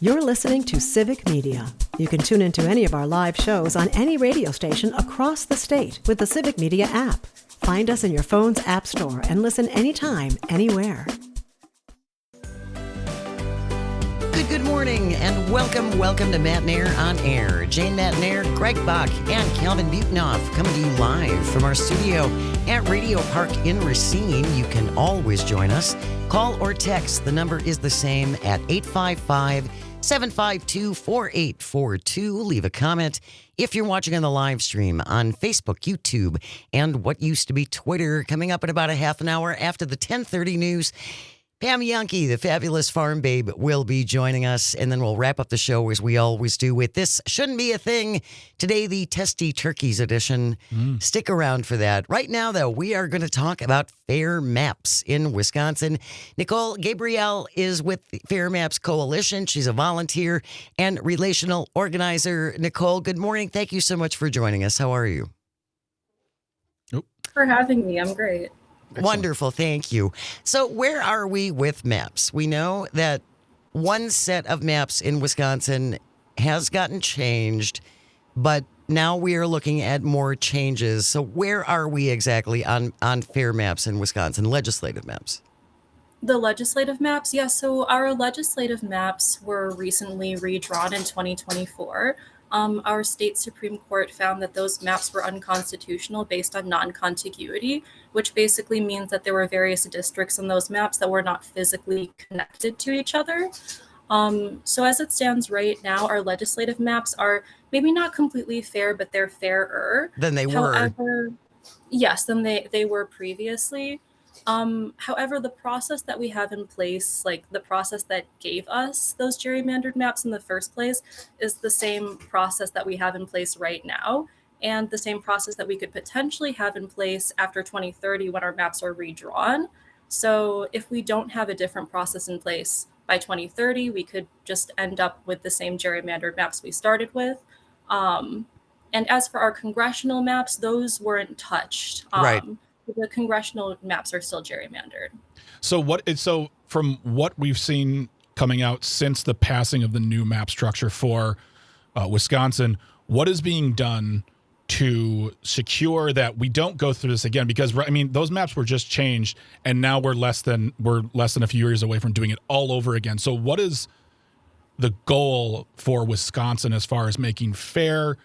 You're listening to Civic Media. You can tune into any of our live shows on any radio station across the state with the Civic Media app. Find us in your phone's app store and listen anytime, anywhere. Good morning and welcome to Matt Nair on Air. Jane Matt Nair, Greg Bach, and Calvin Butenoff coming to you live from our studio at Radio Park in Racine. You can always join us. Call or text. The number is the same at 855-752-4842. Leave a comment if you're watching on the live stream on Facebook, YouTube, and what used to be Twitter. Coming up in about a half an hour after the 10:30 news, Pam Yankee, the fabulous farm babe, will be joining us, and then we'll wrap up the show as we always do with This Shouldn't Be a Thing. Today, the Testy Turkeys edition. Stick around for that. Right now, though, we are going to talk about Fair Maps in Wisconsin. Nicole Gabrielle is with the Fair Maps Coalition. She's a volunteer and relational organizer. Nicole, good morning. Thank you so much for joining us. How are you? For having me. I'm great. Excellent. Wonderful. Thank you. So where are we with maps? We know that one set of maps in Wisconsin has gotten changed, but now we are looking at more changes. So where are we exactly on fair maps in Wisconsin, legislative maps? The legislative maps? Yeah, so our legislative maps were recently redrawn in 2024. Our state Supreme Court found that those maps were unconstitutional based on non-contiguity, which basically means that there were various districts in those maps that were not physically connected to each other. So as it stands right now, our legislative maps are maybe not completely fair, but they're fairer than they were. However, yes, than they were previously. However, the process that we have in place, like the process that gave us those gerrymandered maps in the first place, is the same process that we have in place right now, and the same process that we could potentially have in place after 2030 when our maps are redrawn. So if we don't have a different process in place by 2030, we could just end up with the same gerrymandered maps we started with. And as for our congressional maps, those weren't touched. Right. The congressional maps are still gerrymandered. So from what we've seen coming out since the passing of the new map structure for Wisconsin, what is being done to secure that we don't go through this again? Because I mean, those maps were just changed, and now we're less than a few years away from doing it all over again. So what is the goal for Wisconsin as far as making fair,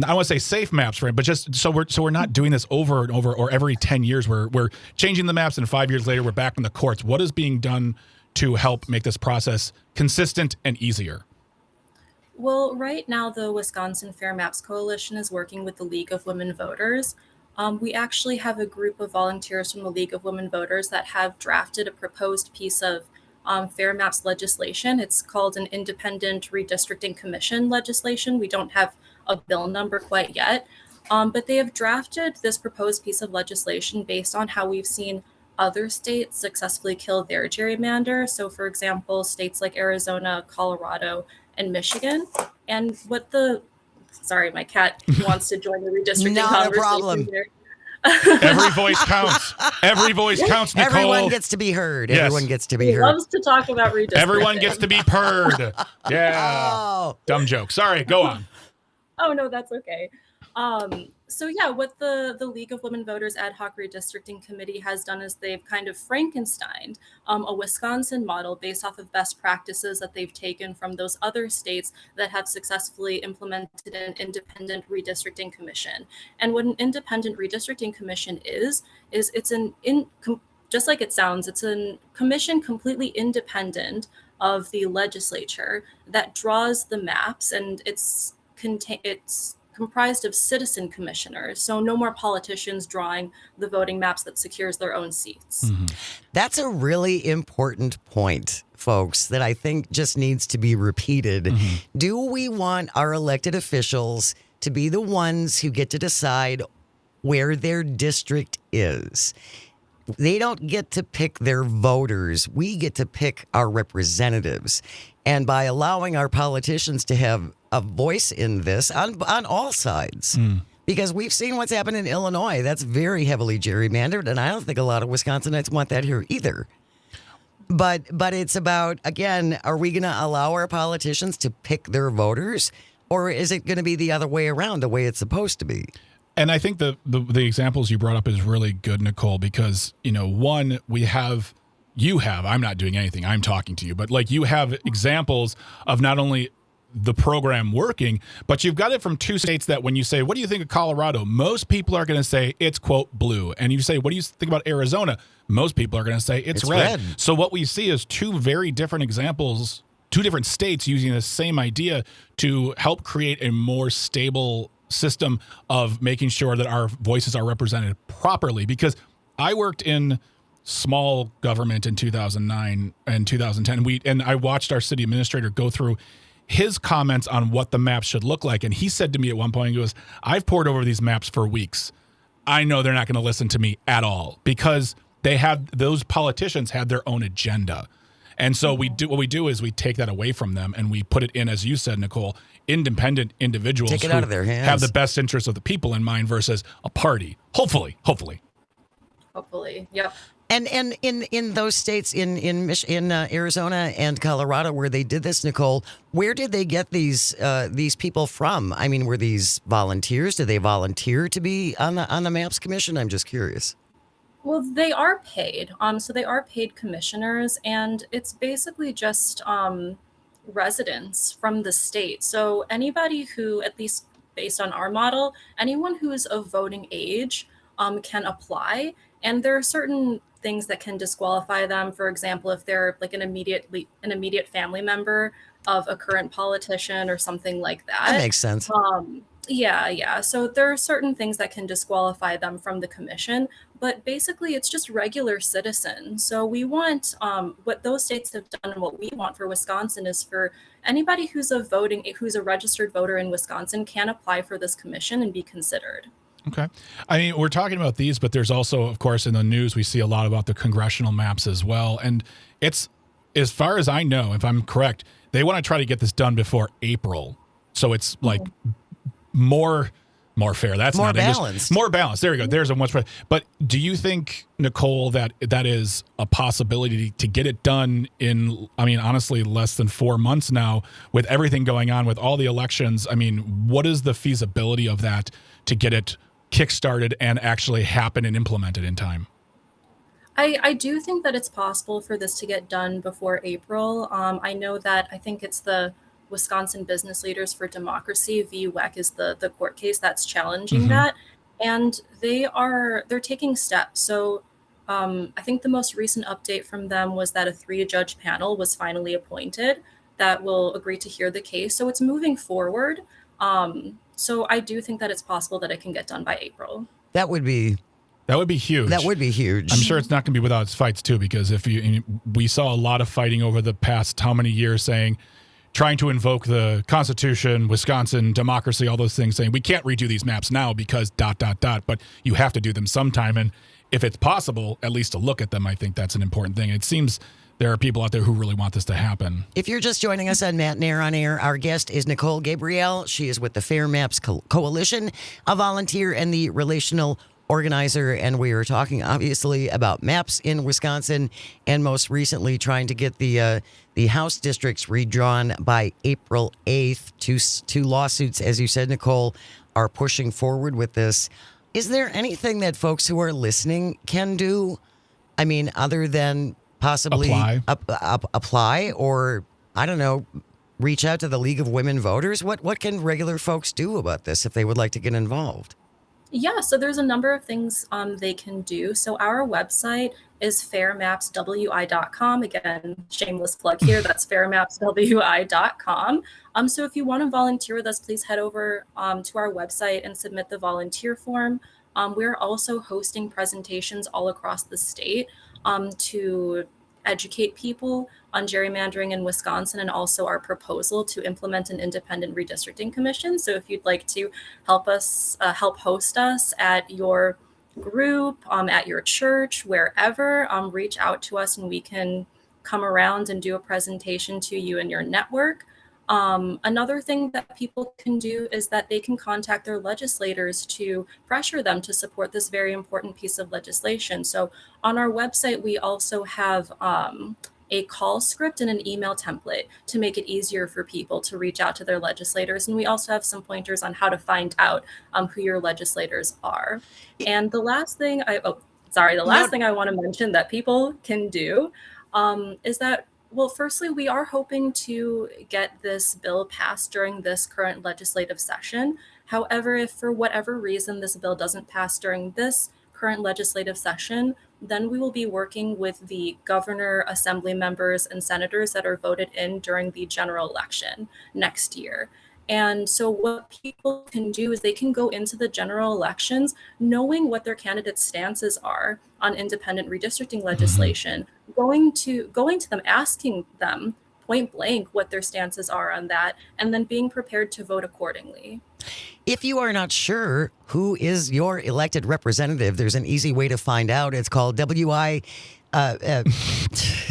I want to say safe maps, right? But just so we're not doing this over and over, or every 10 years we're changing the maps, and 5 years later we're back in the courts. What is being done to help make this process consistent and easier? Well, right now the Wisconsin Fair Maps Coalition is working with the League of Women Voters. We actually have a group of volunteers from the League of Women Voters that have drafted a proposed piece of Fair Maps legislation. It's called an Independent Redistricting Commission legislation. We don't have a bill number quite yet, but they have drafted this proposed piece of legislation based on how we've seen other states successfully kill their gerrymander. So for example, states like Arizona, Colorado, and Michigan. And sorry, my cat wants to join the redistricting Not conversation. a problem. Here. Every voice counts. Every voice counts, Nicole. Everyone gets to be heard. Yes. Everyone gets to be He heard. loves to talk about redistricting. Everyone gets to be purred. Yeah. Oh. Dumb joke. Sorry, go on. Oh, no, that's okay. So yeah, what the League of Women Voters Ad Hoc Redistricting Committee has done is they've kind of Frankensteined a Wisconsin model based off of best practices that they've taken from those other states that have successfully implemented an independent redistricting commission. And what an independent redistricting commission is it's just like it sounds, it's a commission completely independent of the legislature that draws the maps, and it's comprised of citizen commissioners, so no more politicians drawing the voting maps that secures their own seats. Mm-hmm. That's a really important point, folks, that I think just needs to be repeated. Mm-hmm. Do we want our elected officials to be the ones who get to decide where their district is? They don't get to pick their voters. We get to pick our representatives. And by allowing our politicians to have a voice in this on all sides, because we've seen what's happened in Illinois. That's very heavily gerrymandered, and I don't think a lot of Wisconsinites want that here either. But it's about, again, are we going to allow our politicians to pick their voters, or is it going to be the other way around, the way it's supposed to be? And I think the examples you brought up is really good, Nicole, because, one, I'm not doing anything, I'm talking to you, but like you have examples of not only the program working, but you've got it from two states that when you say, what do you think of Colorado? Most people are going to say it's, quote, blue. And you say, what do you think about Arizona? Most people are going to say it's red. So what we see is two very different examples, two different states using the same idea to help create a more stable system of making sure that our voices are represented properly. Because I worked in small government in 2009 and 2010. And I watched our city administrator go through his comments on what the maps should look like. And he said to me at one point, he goes, I've pored over these maps for weeks. I know they're not going to listen to me at all because those politicians had their own agenda. And so what we do is we take that away from them and we put it in, as you said, Nicole, independent individuals take it out of their hands, have the best interests of the people in mind versus a party. Hopefully. Yep. And in those states, in Arizona and Colorado, where they did this, Nicole, where did they get these people from? I mean, were these volunteers? Did they volunteer to be on the Maps Commission? I'm just curious. Well, they are paid. So they are paid commissioners, and it's basically just residents from the state. So anybody who, at least based on our model, anyone who is of voting age can apply. And there are certain things that can disqualify them. For example, if they're like an immediate family member of a current politician or something like that. That makes sense. Yeah. So there are certain things that can disqualify them from the commission, but basically it's just regular citizens. So we want what those states have done, and what we want for Wisconsin is for anybody who's a registered voter in Wisconsin can apply for this commission and be considered. Okay. I mean, we're talking about these, but there's also, of course, in the news, we see a lot about the congressional maps as well. And it's, as far as I know, if I'm correct, they want to try to get this done before April. So it's like more fair. That's more not balanced. More balanced. There we go. There's a much better. But do you think, Nicole, that is a possibility to get it done in, I mean, honestly, less than 4 months now with everything going on with all the elections? I mean, what is the feasibility of that to get it kickstarted and actually happen and implemented in time? I do think that it's possible for this to get done before April. I know that I think it's the Wisconsin Business Leaders for Democracy, VWEC, is the court case that's challenging that. And they're taking steps. So I think the most recent update from them was that a 3-judge panel was finally appointed that will agree to hear the case. So it's moving forward. So I do think that it's possible that it can get done by April. That would be huge. That would be huge. I'm sure it's not going to be without its fights too, because we saw a lot of fighting over the past how many years trying to invoke the Constitution, Wisconsin, democracy, all those things, saying we can't redo these maps now because ... but you have to do them sometime. And if it's possible, at least to look at them, I think that's an important thing. It seems there are people out there who really want this to happen. If you're just joining us on Matt Nair on Air, our guest is Nicole Gabriel. She is with the Fair Maps Coalition, a volunteer and the relational organizer, and we are talking obviously about maps in Wisconsin, and most recently trying to get the House districts redrawn by April 8th. Two lawsuits, as you said, Nicole, are pushing forward with this. Is there anything that folks who are listening can do? I mean, other than possibly apply, or I don't know, reach out to the League of Women Voters? What can regular folks do about this if they would like to get involved? Yeah, so there's a number of things they can do. So our website is fairmapswi.com. Again, shameless plug here. That's fairmapswi.com. So if you want to volunteer with us, please head over to our website and submit the volunteer form. We're also hosting presentations all across the state to educate people on gerrymandering in Wisconsin, and also our proposal to implement an independent redistricting commission. So if you'd like to help host us at your group, at your church, wherever, reach out to us and we can come around and do a presentation to you and your network. Another thing that people can do is that they can contact their legislators to pressure them to support this very important piece of legislation. So on our website, we also have a call script and an email template to make it easier for people to reach out to their legislators. And we also have some pointers on how to find out who your legislators are. And the last thing I want to mention that people can do is that, well, firstly, we are hoping to get this bill passed during this current legislative session. However, if for whatever reason this bill doesn't pass during this current legislative session, then we will be working with the governor, assembly members, and senators that are voted in during the general election next year. And so what people can do is they can go into the general elections knowing what their candidates' stances are on independent redistricting legislation, going to them, asking them point blank what their stances are on that, and then being prepared to vote accordingly. If you are not sure who is your elected representative, there's an easy way to find out. It's called WI.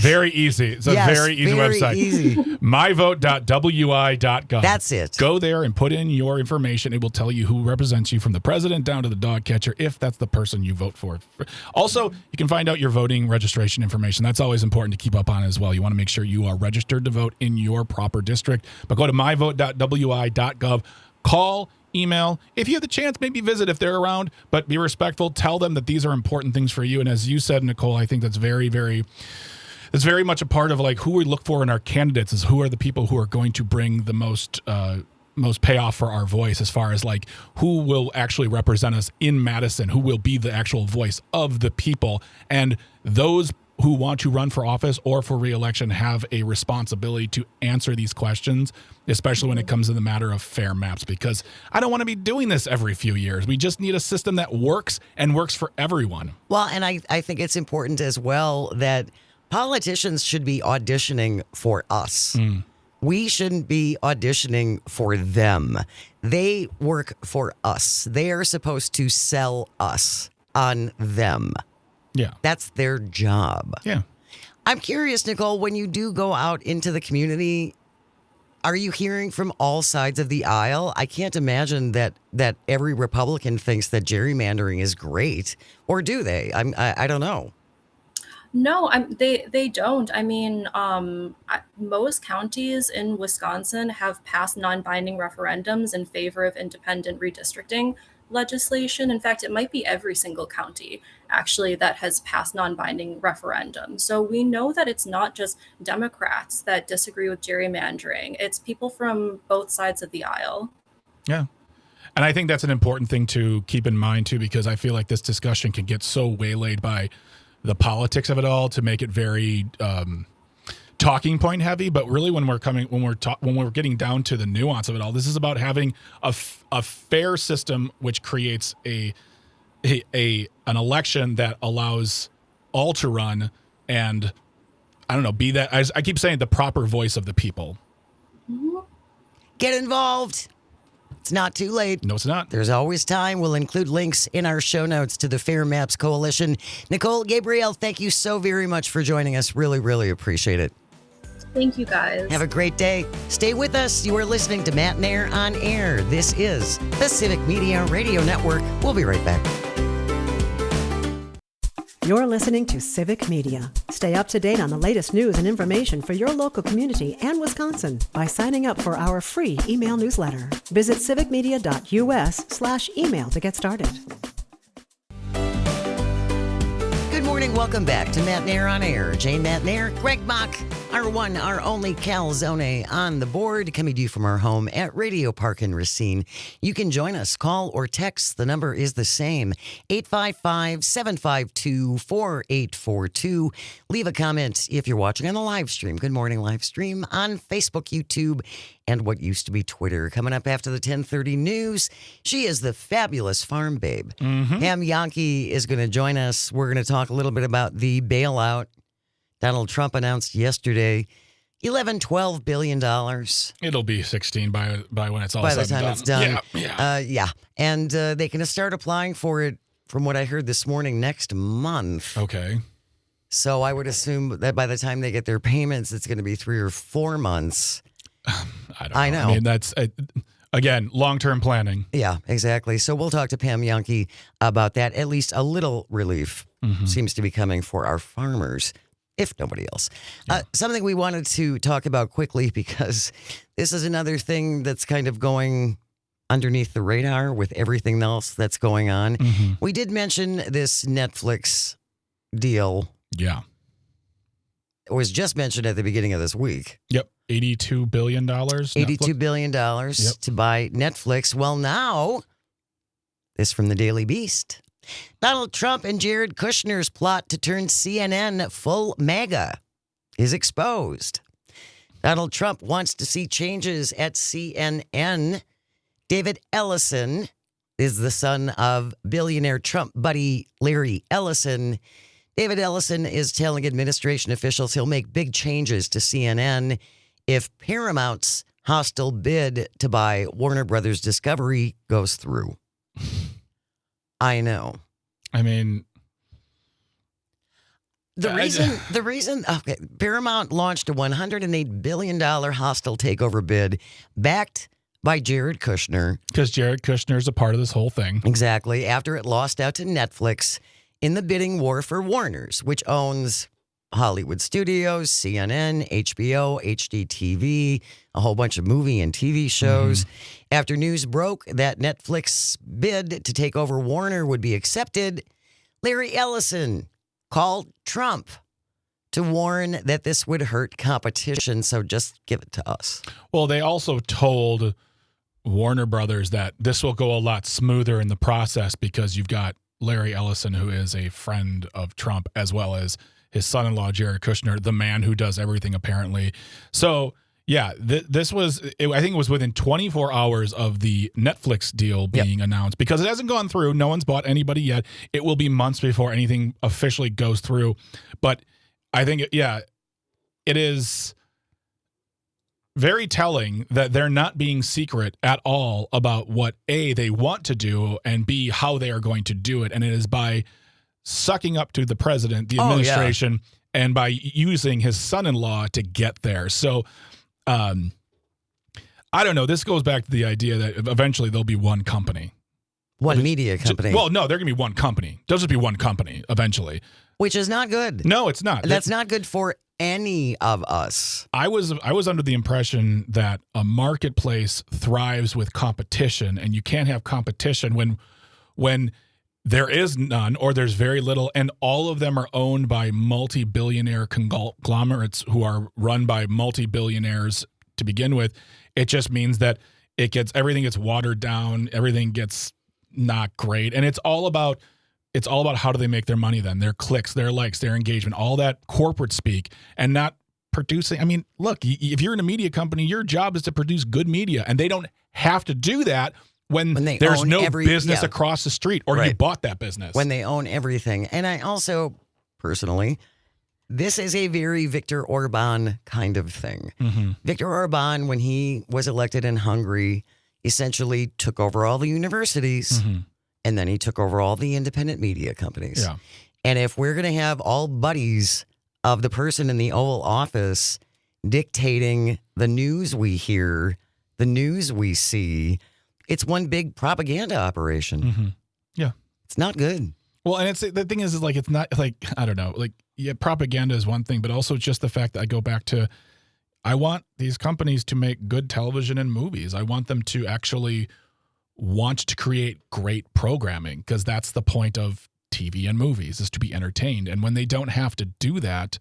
Very easy. It's a very easy website. Easy. myvote.wi.gov. That's it. Go there and put in your information. It will tell you who represents you from the president down to the dog catcher, if that's the person you vote for. Also, you can find out your voting registration information. That's always important to keep up on as well. You want to make sure you are registered to vote in your proper district. But go to myvote.wi.gov. Call, email. If you have the chance, maybe visit if they're around, but be respectful. Tell them that these are important things for you. And as you said, Nicole, I think that's very much a part of like who we look for in our candidates is who are the people who are going to bring the most payoff for our voice, as far as like who will actually represent us in Madison, who will be the actual voice of the people. And those who want to run for office or for re-election have a responsibility to answer these questions, especially when it comes to the matter of fair maps, because I don't want to be doing this every few years. We just need a system that works and works for everyone. Well, and I think it's important as well that politicians should be auditioning for us. We shouldn't be auditioning for them. They work for us. They are supposed to sell us on them. Yeah. That's their job. Yeah. I'm curious, Nicole, when you do go out into the community, are you hearing from all sides of the aisle? I can't imagine that every Republican thinks that gerrymandering is great, or do they? I don't know. No, they don't. I mean, most counties in Wisconsin have passed non-binding referendums in favor of independent redistricting legislation. In fact, it might be every single county actually that has passed non-binding referendums. So we know that it's not just Democrats that disagree with gerrymandering. It's people from both sides of the aisle. Yeah. And I think that's an important thing to keep in mind too, because I feel like this discussion can get so waylaid by the politics of it all to make it very talking point heavy. But really, when we're getting down to the nuance of it all, this is about having a fair system which creates an election that allows all to run and, I don't know, be that, as I keep saying, the proper voice of the people. Get involved. It's not too late. No, it's not. There's always time. We'll include links in our show notes to the Fair Maps Coalition. Nicole, Gabrielle, thank you so very much for joining us. Really, really appreciate it. Thank you, guys. Have a great day. Stay with us. You are listening to Matt Nair on Air. This is the Civic Media Radio Network. We'll be right back. You're listening to Civic Media. Stay up to date on the latest news and information for your local community and Wisconsin by signing up for our free email newsletter. Visit civicmedia.us/email to get started. Good morning. Welcome back to Matt Nair on Air. Jane Matt Nair, Greg Mock, our one, our only calzone on the board, coming to you from our home at Radio Park in Racine. You can join us, call or text. The number is the same, 855-752-4842. Leave a comment if you're watching on the live stream. Good morning live stream on Facebook, YouTube, and what used to be Twitter. Coming up after the 10:30 news, she is the fabulous farm babe. Pam Yankee is going to join us. We're going to talk a little bit about the bailout Donald Trump announced yesterday. $11-12 billion. It'll be 16 by when it's all by said the time and it's done. Yeah. And they can start applying for it, from what I heard this morning, next month. Okay. So I would assume that by the time they get their payments, it's going to be 3 or 4 months. I know. I mean, that's, again, long-term planning. Yeah, exactly. So we'll talk to Pam Yankee about that. At least a little relief seems to be coming for our farmers if nobody else. Something we wanted to talk about quickly, because this is another thing that's kind of going underneath the radar with everything else that's going on. We did mention this Netflix deal. Yeah. It was just mentioned at the beginning of this week. Yep. $82 billion. $82 billion to buy Netflix. Well, now, this from the Daily Beast. Donald Trump and Jared Kushner's plot to turn CNN full MAGA is exposed. Donald Trump wants to see changes at CNN. David Ellison is the son of billionaire Trump buddy Larry Ellison. David Ellison is telling administration officials he'll make big changes to CNN if Paramount's hostile bid to buy Warner Brothers Discovery goes through. I know. I mean, the reason, okay, Paramount launched a $108 billion hostile takeover bid backed by Jared Kushner. Because Jared Kushner is a part of this whole thing. Exactly. After it lost out to Netflix in the bidding war for Warner's, which owns Hollywood Studios, CNN, HBO, HDTV, a whole bunch of movie and TV shows. After news broke that Netflix bid to take over Warner would be accepted, Larry Ellison called Trump to warn that this would hurt competition, so just give it to us. Well, they also told Warner Brothers that this will go a lot smoother in the process because you've got Larry Ellison, who is a friend of Trump, as well as his son-in-law, Jared Kushner, the man who does everything, apparently. So, yeah, this was, I think it was within 24 hours of the Netflix deal being announced, because it hasn't gone through. No one's bought anybody yet. It will be months before anything officially goes through. But I think, it is very telling that they're not being secret at all about what, A, they want to do, and B, how they are going to do it. And it is by sucking up to the president, the administration, and by using his son-in-law to get there. So, I don't know. This goes back to the idea that eventually there'll be one company. One media company. Well, no, they're going to be one company. There'll just be one company eventually. Which is not good. No, it's not. That's not good for any of us. I was under the impression that a marketplace thrives with competition, and you can't have competition when there is none or there's very little, and all of them are owned by multi-billionaire conglomerates who are run by multi-billionaires to begin with. It just means that everything gets watered down, everything gets not great, and it's all about how do they make their money then, their clicks, their likes, their engagement, all that corporate speak, and not producing. I mean, look, if you're in a media company, your job is to produce good media, and they don't have to do that when there's no business across the street, or you bought that business. When they own everything. And I also, personally, this is a very Viktor Orban kind of thing. Viktor Orban, when he was elected in Hungary, essentially took over all the universities, and then he took over all the independent media companies. Yeah. And if we're going to have all buddies of the person in the Oval Office dictating the news we hear, the news we see, it's one big propaganda operation. Yeah. It's not good. Well, and the thing is like, it's not like, I don't know, like, yeah, propaganda is one thing, but also just the fact that I go back to, I want these companies to make good television and movies. I want them to actually want to create great programming, because that's the point of TV and movies, is to be entertained. And when they don't have to do that,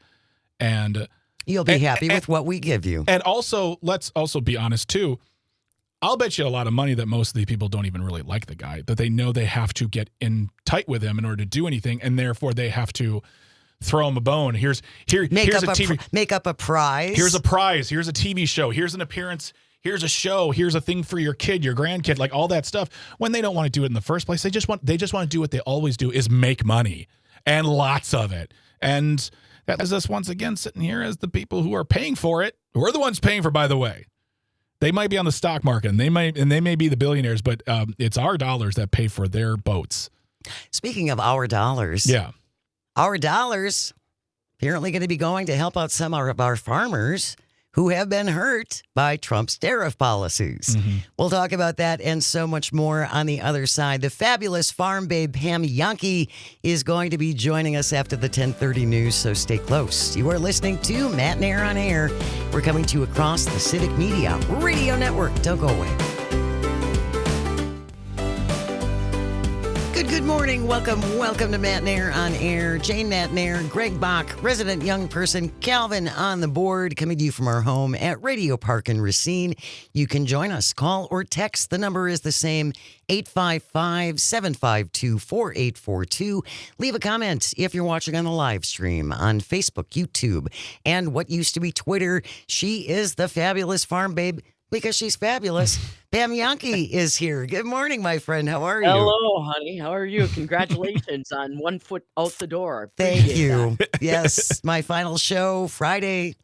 and you'll be happy with what we give you. And also, let's also be honest too, I'll bet you a lot of money that most of the people don't even really like the guy, that they know they have to get in tight with him in order to do anything, and therefore they have to throw him a bone. Here's a TV, make up a prize. Here's a prize. Here's a TV show. Here's an appearance. Here's a show. Here's a thing for your kid, your grandkid, like all that stuff. When they don't want to do it in the first place, they just want to do what they always do, is make money, and lots of it. And that is us once again sitting here as the people who are paying for it. We're the ones paying for, by the way. They might be on the stock market, and they may be the billionaires, but it's our dollars that pay for their boats. Speaking of our dollars, our dollars apparently going to be going to help out some of our farmers who have been hurt by Trump's tariff policies. We'll talk about that and so much more on the other side. The fabulous farm babe Pam Jahnke is going to be joining us after the 10:30 news, so stay close. You are listening to Matt and Air on Air. We're coming to you across the Civic Media Radio Network. Don't go away. Good morning. Welcome to Matt and Air on Air. Jane Matt and Air, Greg Bach, resident young person, Calvin on the board, coming to you from our home at Radio Park in Racine. You can join us. Call or text. The number is the same, 855-752-4842. Leave a comment if you're watching on the live stream on Facebook, YouTube, and what used to be Twitter. She is the fabulous farm babe because she's fabulous. Pam Jahnke is here. Good morning, my friend. How are you? Hello, honey. How are you? Congratulations on 1 foot out the door. Thank Appreciate you. that. Yes, my final show Friday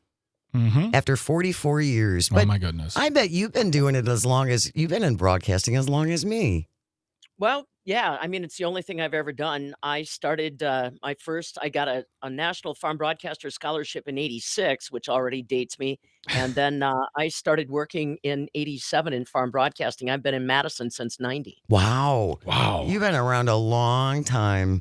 after 44 years. Oh But my goodness. I bet you've been doing it as long as you've been in broadcasting as long as me. Well, yeah. I mean, it's the only thing I've ever done. I started I got a National Farm Broadcaster Scholarship in '86, which already dates me. And then I started working in '87 in farm broadcasting. I've been in Madison since '90. Wow. Wow. You've been around a long time.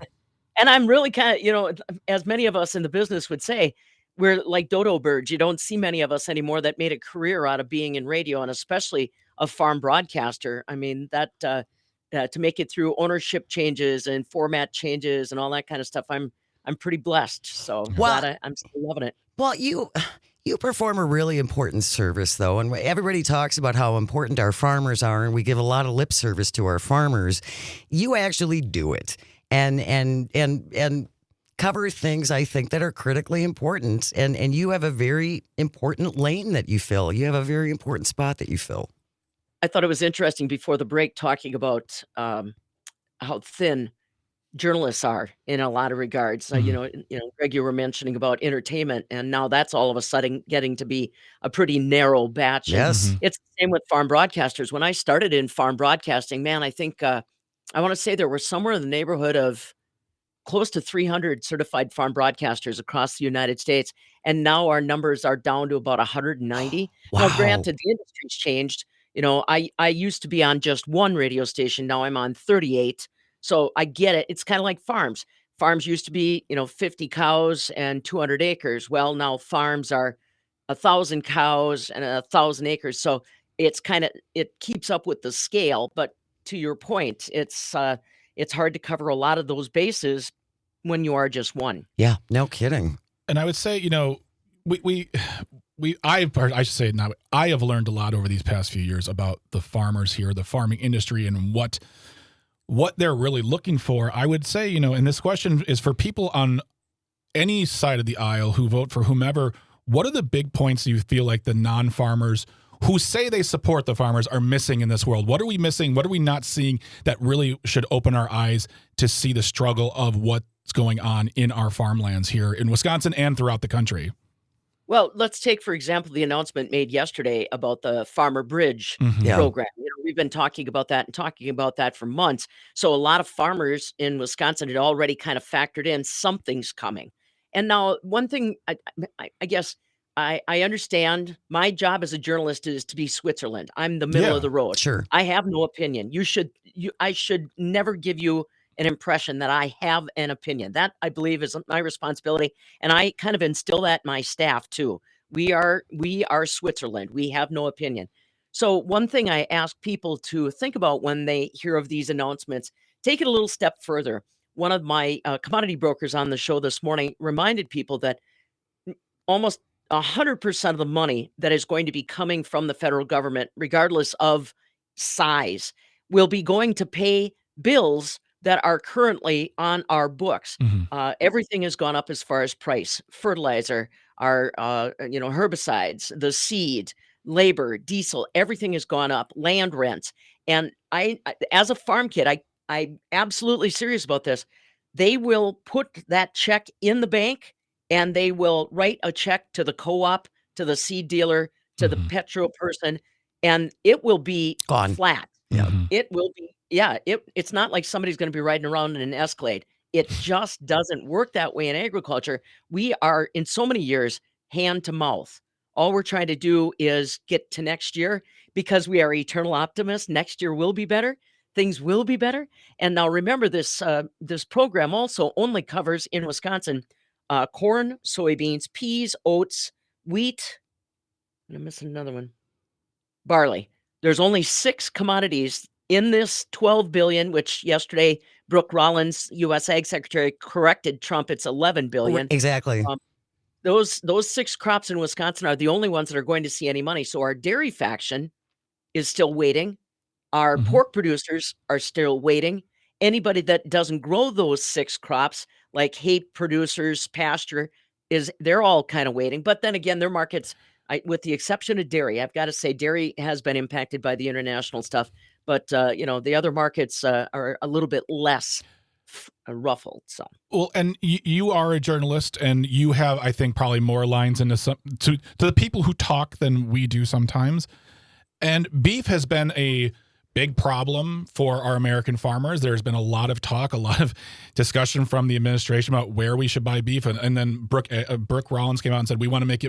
And I'm really kind of, as many of us in the business would say, we're like dodo birds. You don't see many of us anymore that made a career out of being in radio, and especially a farm broadcaster. I mean, that to make it through ownership changes and format changes and all that kind of stuff, I'm pretty blessed. So Well- glad I'm still loving it. Well, you perform a really important service, though, and everybody talks about how important our farmers are, and we give a lot of lip service to our farmers. You actually do it, and cover things I think that are critically important, and you have a very important lane that you fill. You have a very important spot that you fill. I thought it was interesting before the break talking about how thin journalists are in a lot of regards. Greg, you were mentioning about entertainment, and now that's all of a sudden getting to be a pretty narrow batch. And Yes. it's the same with farm broadcasters. When I started in farm broadcasting, man, I think I want to say there were somewhere in the neighborhood of close to 300 certified farm broadcasters across the United States, and now our numbers are down to about 190. Wow. Now, granted, the industry's changed. I used to be on just one radio station. Now I'm on 38. So I get it. It's kind of like farms. Farms used to be, 50 cows and 200 acres. Well, now farms are 1,000 cows and 1,000 acres. So it keeps up with the scale. But to your point, it's hard to cover a lot of those bases when you are just one. Yeah, no kidding. And I would say, I should say it now. I have learned a lot over these past few years about the farmers here, the farming industry, and what they're really looking for. I would say, and this question is for people on any side of the aisle who vote for whomever. What are the big points you feel like the non-farmers who say they support the farmers are missing in this world? What are we missing? What are we not seeing that really should open our eyes to see the struggle of what's going on in our farmlands here in Wisconsin and throughout the country? Well, let's take, for example, the announcement made yesterday about the Farmer Bridge Yeah. program. We've been talking about that for months. So a lot of farmers in Wisconsin had already kind of factored in something's coming. And now one thing I guess I understand my job as a journalist is to be Switzerland. I'm the middle Yeah, of the road. Sure. I have no opinion. I should never give you an impression that I have an opinion. That, I believe, is my responsibility, and I kind of instill that in my staff too. We are Switzerland. We have no opinion. So one thing I ask people to think about when they hear of these announcements, take it a little step further. One of my commodity brokers on the show this morning reminded people that almost 100% of the money that is going to be coming from the federal government, regardless of size, will be going to pay bills that are currently on our books. Everything has gone up as far as price, fertilizer, our herbicides, the seed, labor, diesel, everything has gone up, land rents. And I as a farm kid, I'm absolutely serious about this. They will put that check in the bank, and they will write a check to the co-op, to the seed dealer, to the petro person, and it will be Gone. flat. Yeah. It will be, it's not like somebody's going to be riding around in an Escalade. It just doesn't work that way in agriculture. We are, in so many years, hand to mouth. All we're trying to do is get to next year because we are eternal optimists. Next year will be better. Things will be better. And now remember, this program also only covers in Wisconsin corn, soybeans, peas, oats, wheat. And I'm missing another one. Barley. There's only 6 commodities in this 12 billion, which yesterday Brooke Rollins, U.S. Ag Secretary, corrected Trump. It's 11 billion. Exactly. Those 6 crops in Wisconsin are the only ones that are going to see any money. So our dairy faction is still waiting. Our Mhm. pork producers are still waiting. Anybody that doesn't grow those 6 crops, like hake producers, pasture, they're all kind of waiting. But then again, their markets, with the exception of dairy, I've got to say dairy has been impacted by the international stuff. But the other markets are a little bit less ruffled. So. Well, and you are a journalist, and you have, I think, probably more lines into to the people who talk than we do sometimes. And beef has been a big problem for our American farmers. There's been a lot of talk, a lot of discussion from the administration about where we should buy beef. And then Brooke Rollins came out and said, we want to make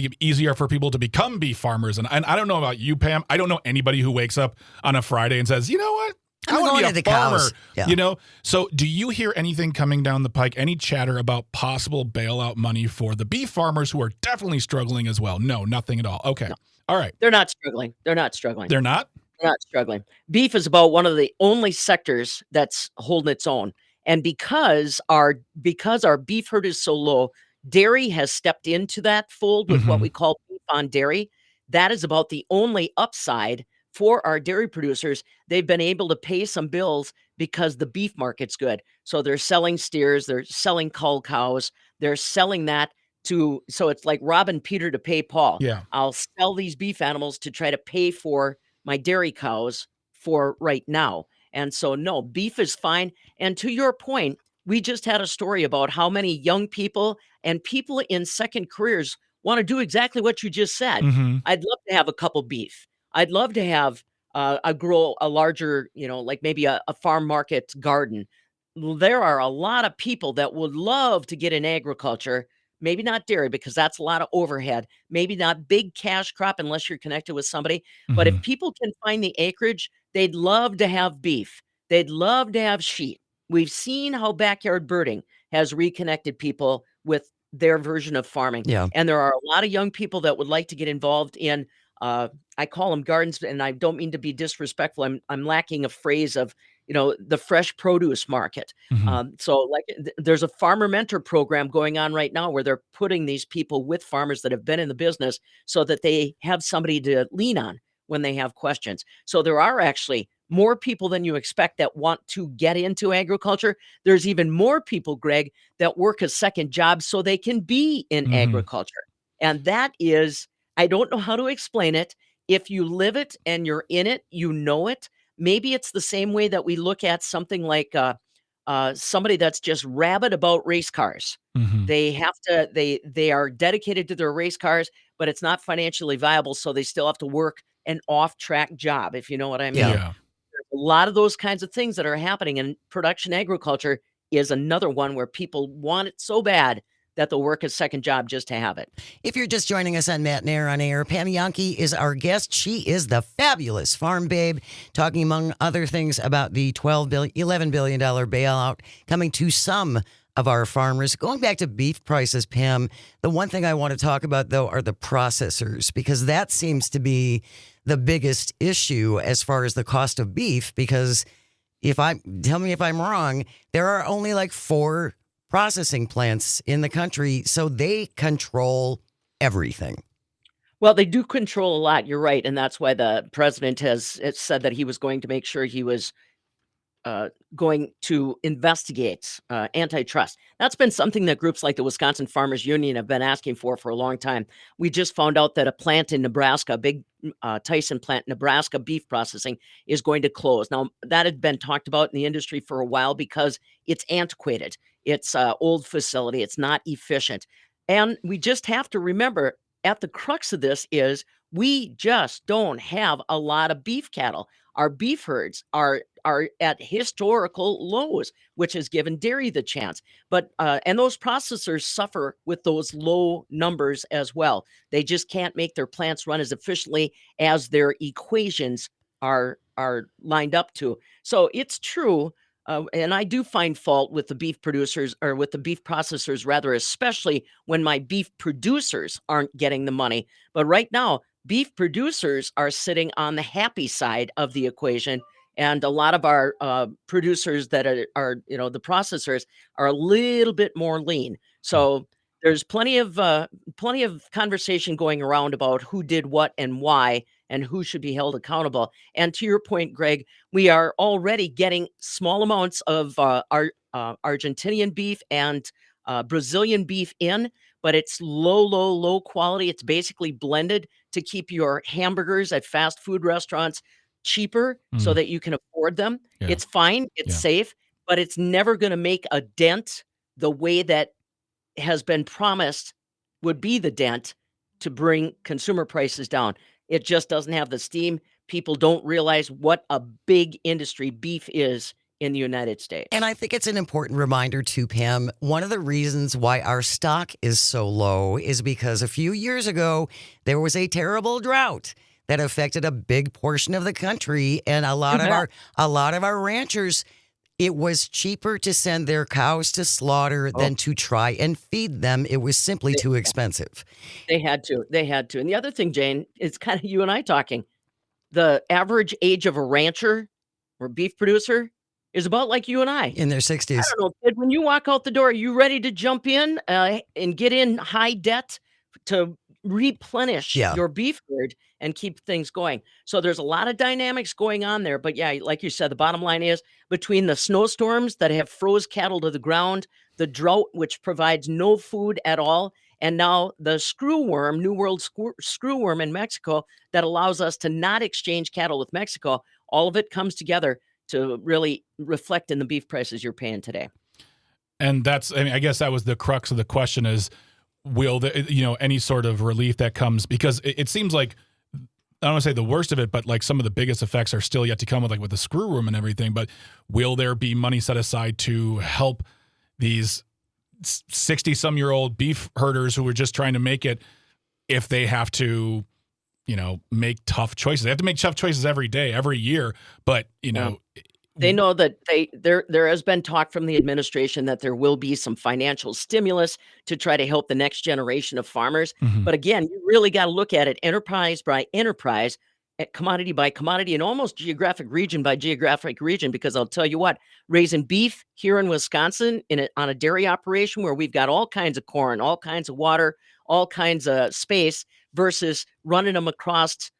it easier for people to become beef farmers. And I don't know about you, Pam. I don't know anybody who wakes up on a Friday and says, you know what? I want to be a farmer, Yeah. So do you hear anything coming down the pike, any chatter about possible bailout money for the beef farmers who are definitely struggling as well? No, nothing at all. Okay. No. All right. They're not struggling. They're not struggling. They're not? They're not struggling. Beef is about one of the only sectors that's holding its own. And because our beef herd is so low, dairy has stepped into that fold with what we call beef on dairy. That is about the only upside for our dairy producers. They've been able to pay some bills because the beef market's good. So they're selling steers, they're selling cull cows, they're selling that so it's like robbing Peter to pay Paul. Yeah. I'll sell these beef animals to try to pay for my dairy cows for right now. And so, no, beef is fine. And to your point, we just had a story about how many young people and people in second careers want to do exactly what you just said. Mm-hmm. I'd love to have a couple beef. I'd love to have grow a larger, like maybe a farm market garden. There are a lot of people that would love to get in agriculture. Maybe not dairy because that's a lot of overhead. Maybe not big cash crop unless you're connected with somebody. But if people can find the acreage, they'd love to have beef. They'd love to have sheep. We've seen how backyard birding has reconnected people with their version of farming. Yeah. And there are a lot of young people that would like to get involved in, I call them gardens, and I don't mean to be disrespectful. I'm lacking a phrase of, the fresh produce market. So like there's a farmer mentor program going on right now where they're putting these people with farmers that have been in the business so that they have somebody to lean on when they have questions. So there are actually more people than you expect that want to get into agriculture. There's even more people, Greg, that work a second job so they can be in agriculture. And that is, I don't know how to explain it. If you live it and you're in it, you know it. Maybe it's the same way that we look at something like somebody that's just rabid about race cars. They have to, they are dedicated to their race cars, but it's not financially viable. So they still have to work an off-track job, if you know what I mean. Yeah. There's a lot of those kinds of things that are happening, and production agriculture is another one where people want it so bad that they'll work a second job just to have it. If you're just joining us on Matt and Air on Air, Pam Yankee is our guest. She is the fabulous farm babe, talking among other things about the $11 billion bailout coming to some of our farmers. Going back to beef prices, Pam, the one thing I want to talk about, though, are the processors, because that seems to be the biggest issue as far as the cost of beef, because tell me if I'm wrong, there are only like 4 processing plants in the country, so they control everything. Well, they do control a lot. You're right. And that's why the president has said that he was going to make sure he was going to investigate antitrust. That's been something that groups like the Wisconsin Farmers Union have been asking for a long time. We just found out that a plant in Nebraska, a big Tyson plant, Nebraska beef processing, is going to close. Now, that had been talked about in the industry for a while because it's antiquated. It's an old facility. It's not efficient. And we just have to remember, at the crux of this is we just don't have a lot of beef cattle. our beef herds are at historical lows, which has given dairy the chance. But and those processors suffer with those low numbers as well. They just can't make their plants run as efficiently as their equations are lined up to. So it's true. And I do find fault with the beef producers, or with the beef processors, rather, especially when my beef producers aren't getting the money. But right now, beef producers are sitting on the happy side of the equation. And a lot of our producers that are, the processors are a little bit more lean. So there's plenty of conversation going around about who did what and why, and who should be held accountable. And to your point, Greg, we are already getting small amounts of Argentinian beef and Brazilian beef in, but it's low quality. It's basically blended to keep your hamburgers at fast food restaurants cheaper so that you can afford them. Yeah. It's fine. It's Yeah. safe, but it's never going to make a dent the way that has been promised would be the dent to bring consumer prices down. It just doesn't have the steam. People don't realize what a big industry beef is in the United States. And I think it's an important reminder too, Pam. One of the reasons why our stock is so low is because a few years ago, there was a terrible drought that affected a big portion of the country, and a lot of our ranchers, it was cheaper to send their cows to slaughter than to try and feed them. It was simply too expensive. They had to. And the other thing, Jane, it's kind of you and I talking. The average age of a rancher or beef producer is about like you and I. In their 60s. I don't know, kid, when you walk out the door, are you ready to jump in and get in high debt to replenish your beef herd and keep things going? So there's a lot of dynamics going on there. But yeah, like you said, the bottom line is, between the snowstorms that have froze cattle to the ground, the drought, which provides no food at all, and now the screwworm, New World screwworm in Mexico, that allows us to not exchange cattle with Mexico, all of it comes together to really reflect in the beef prices you're paying today. And I guess that was the crux of the question is, will any sort of relief that comes, because it seems like, I don't want to say the worst of it, but like some of the biggest effects are still yet to come with the screw room and everything. But will there be money set aside to help these 60-some-year-old beef herders who are just trying to make it, if they have to, make tough choices? They have to make tough choices every day, every year. But, they know that there has been talk from the administration that there will be some financial stimulus to try to help the next generation of farmers. But again, you really got to look at it enterprise by enterprise, commodity by commodity, and almost geographic region by geographic region. Because I'll tell you what, raising beef here in Wisconsin on a dairy operation where we've got all kinds of corn, all kinds of water, all kinds of space, versus running them across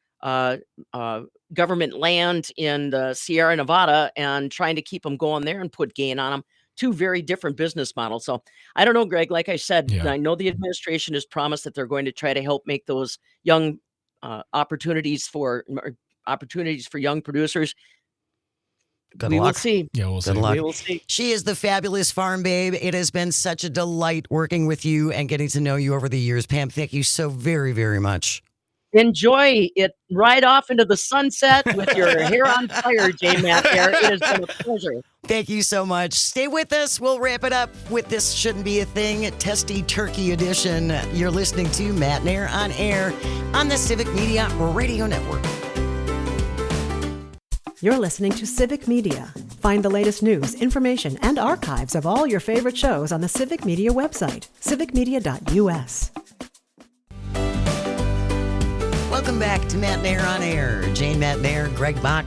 government land in the Sierra Nevada and trying to keep them going there and put gain on them. Two very different business models. So I don't know, Greg, like I said, I know the administration has promised that they're going to try to help make those young opportunities for young producers. Good luck. Will see. Yeah, we'll see. Good luck. We will see. She is the fabulous Farm Babe. It has been such a delight working with you and getting to know you over the years. Pam, thank you so very, very much. Enjoy it right off into the sunset with your hair on fire, Jane Matt there. It has been a pleasure. Thank you so much. Stay with us. We'll wrap it up with This Shouldn't Be a Thing, Testy Turkey Edition. You're listening to Matt Nair on Air on the Civic Media Radio Network. You're listening to Civic Media. Find the latest news, information, and archives of all your favorite shows on the Civic Media website, civicmedia.us. Welcome back to Matt Nair on Air. Jane Matt Nair, Greg Bach,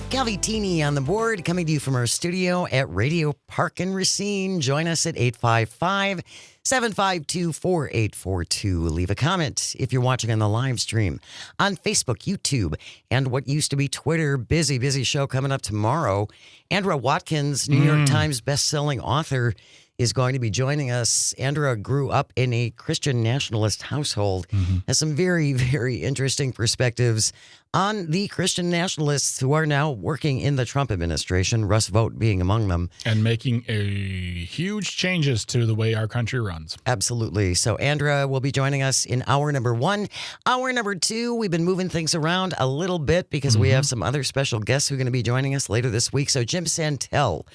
Calvitini on the board, coming to you from our studio at Radio Park in Racine. Join us at 855-752-4842. Leave a comment if you're watching on the live stream on Facebook, YouTube, and what used to be Twitter. Busy show coming up tomorrow. Andra Watkins, New York Times bestselling author, is going to be joining us. Andra grew up in a Christian nationalist household, has some very, very interesting perspectives on the Christian nationalists who are now working in the Trump administration, Russ Vought being among them. And making huge changes to the way our country runs. Absolutely. So Andra will be joining us in hour number 1. Hour number 2, we've been moving things around a little bit because we have some other special guests who are going to be joining us later this week. So Jim Santel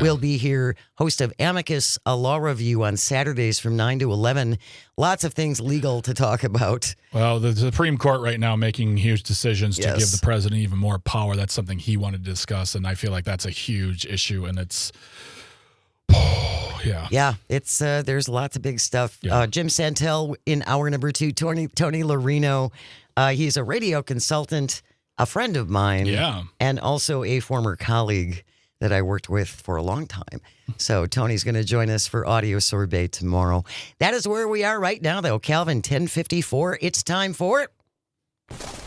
will be here, host of Amicus, a law review on Saturdays from 9 to 11. Lots of things legal to talk about. Well, the Supreme Court right now making huge decisions to Yes. give the president even more power. That's something he wanted to discuss, and I feel like that's a huge issue, and it's... yeah. Yeah, it's there's lots of big stuff. Yeah. Jim Santel in hour number 2. Tony Larino, he's a radio consultant, a friend of mine, and also a former colleague that I worked with for a long time. So Tony's going to join us for Audio Sorbet tomorrow. That is where we are right now, though. Calvin, 10:54. It's time for it.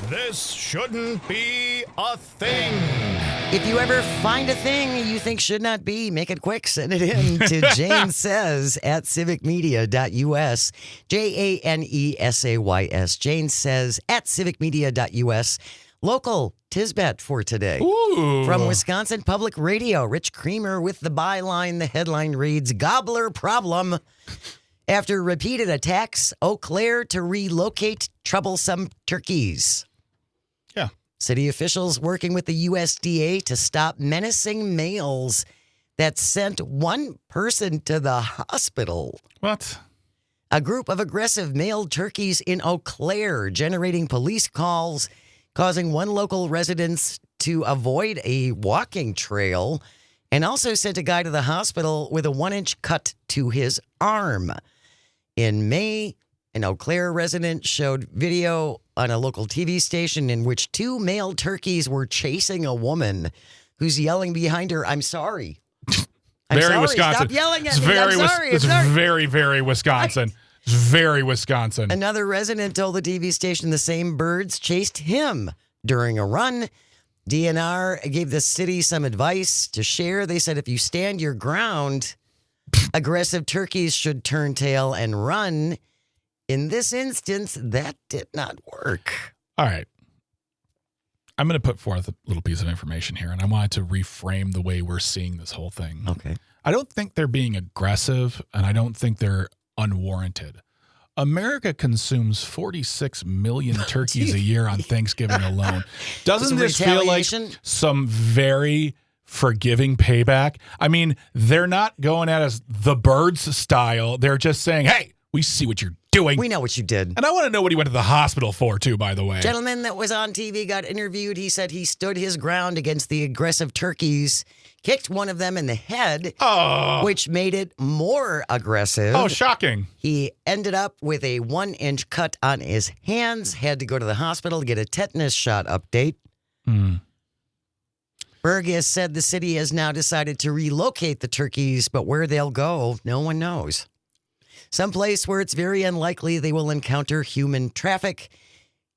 This shouldn't be a thing. If you ever find a thing you think should not be, make it quick. Send it in to Jane Says at civicmedia.us. JANESAYS. Jane Says at civicmedia.us. Local Tisbet for today. Ooh. From Wisconsin Public Radio, Rich Creamer with the byline. The headline reads, Gobbler Problem. After repeated attacks, Eau Claire to relocate troublesome turkeys. Yeah. City officials working with the USDA to stop menacing males that sent one person to the hospital. What? A group of aggressive male turkeys in Eau Claire generating police calls, causing one local resident to avoid a walking trail, and also sent a guy to the hospital with a 1-inch cut to his arm. In May, an Eau Claire resident showed video on a local TV station in which 2 male turkeys were chasing a woman who's yelling behind her, I'm sorry. I'm Very sorry. Wisconsin. Stop yelling at It's me. very, I'm sorry. it's I'm sorry. very, very Wisconsin. It's very Wisconsin. Another resident told the TV station the same birds chased him during a run. DNR gave the city some advice to share. They said if you stand your ground, aggressive turkeys should turn tail and run. In this instance, that did not work. All right. I'm going to put forth a little piece of information here, and I wanted to reframe the way we're seeing this whole thing. Okay. I don't think they're being aggressive, and I don't think they're unwarranted. America consumes 46 million turkeys a year on Thanksgiving alone. Doesn't this feel like retaliation? some very forgiving payback? I mean, they're not going at us the birds style. They're just saying, hey, we see what you're doing. We know what you did. And I want to know what he went to the hospital for, too, by the way. Gentleman that was on TV got interviewed. He said he stood his ground against the aggressive turkeys, kicked one of them in the head, which made it more aggressive. Oh, shocking. He ended up with a 1-inch cut on his hands, had to go to the hospital to get a tetanus shot update. Burgess said the city has now decided to relocate the turkeys, but where they'll go, no one knows. Someplace where it's very unlikely they will encounter human traffic.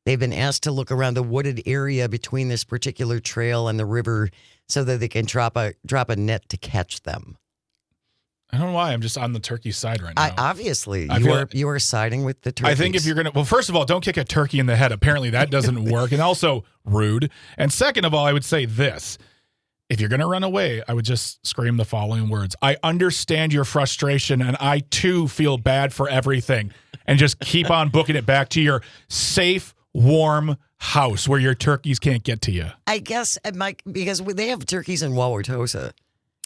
They've been asked to look around the wooded area between this particular trail and the river so that they can drop a net to catch them. I don't know why. I'm just on the turkey side right now. Obviously, I you are siding with the turkeys. I think if you're going to, well, first of all, don't kick a turkey in the head. Apparently that doesn't work. And also rude. And second of all, I would say this. If you're going to run away, I would just scream the following words. I understand your frustration, and I, too, feel bad for everything. And just keep on booking it back to your safe, warm house where your turkeys can't get to you. I guess, Mike, because they have turkeys in Wauwatosa.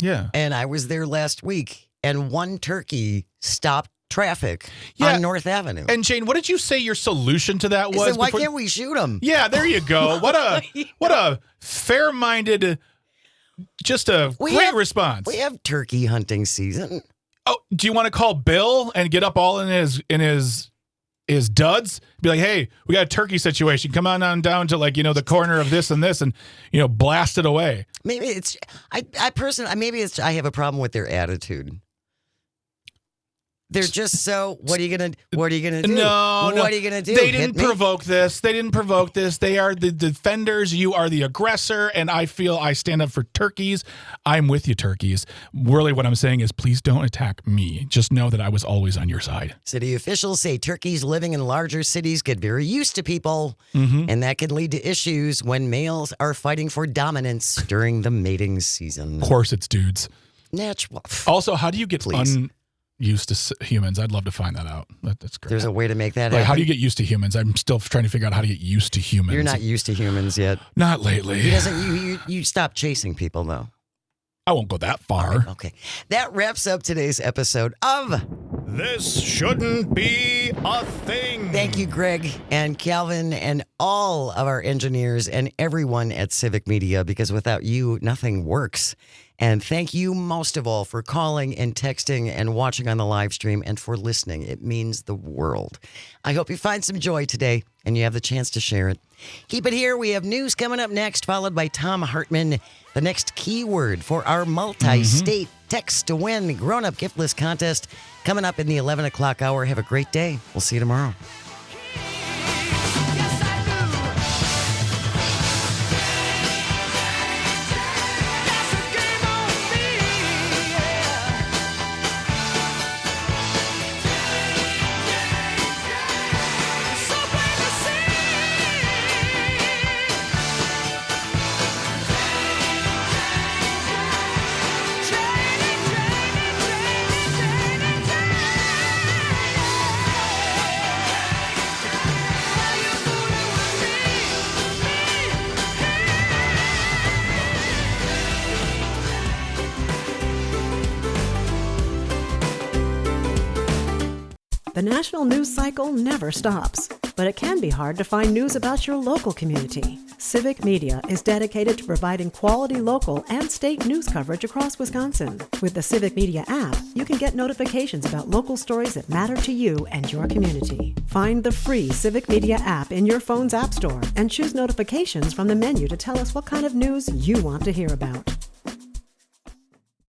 Yeah. And I was there last week, and one turkey stopped traffic on North Avenue. And Jane, what did you say your solution to that I was? said, why can't we shoot them? Yeah, there you go. What a fair-minded, just a great response. We have turkey hunting season. Oh, do you want to call Bill and get up all in his duds? Be like, hey, we got a turkey situation. Come on down to the corner of this and this, and blast it away. Maybe it's I personally maybe it's I have a problem with their attitude. They're just so. What are you gonna do? No. What are you gonna do? They Hit didn't me? provoke this. They are the defenders. You are the aggressor, and I feel I stand up for turkeys. I'm with you, turkeys. Really, what I'm saying is, please don't attack me. Just know that I was always on your side. City officials say turkeys living in larger cities get very used to people, Mm-hmm. and that can lead to issues when males are fighting for dominance during the mating season. Of course, it's dudes. Natural. Also, how do you get Please. unused to humans? I'd love to find that out. That's great. There's a way to make that Like, happen. how do you get used to humans? I'm still trying to figure out how to get used to humans. You're not used to humans yet. Not lately. He doesn't. You stop chasing people though. I won't go that far. Okay. That wraps up today's episode of This shouldn't be a thing. Thank you, Greg and Calvin and all of our engineers and everyone at Civic Media, because without you, nothing works. And thank you most of all for calling and texting and watching on the live stream and for listening. It means the world. I hope you find some joy today and you have the chance to share it. Keep it here. We have news coming up next, followed by Tom Hartman. The next keyword for our multi-state text to win grown-up gift list contest coming up in the 11 o'clock hour. Have a great day. We'll see you tomorrow. The national news cycle never stops, but it can be hard to find news about your local community. Civic Media is dedicated to providing quality local and state news coverage across Wisconsin. With the Civic Media app, you can get notifications about local stories that matter to you and your community. Find the free Civic Media app in your phone's app store and choose notifications from the menu to tell us what kind of news you want to hear about.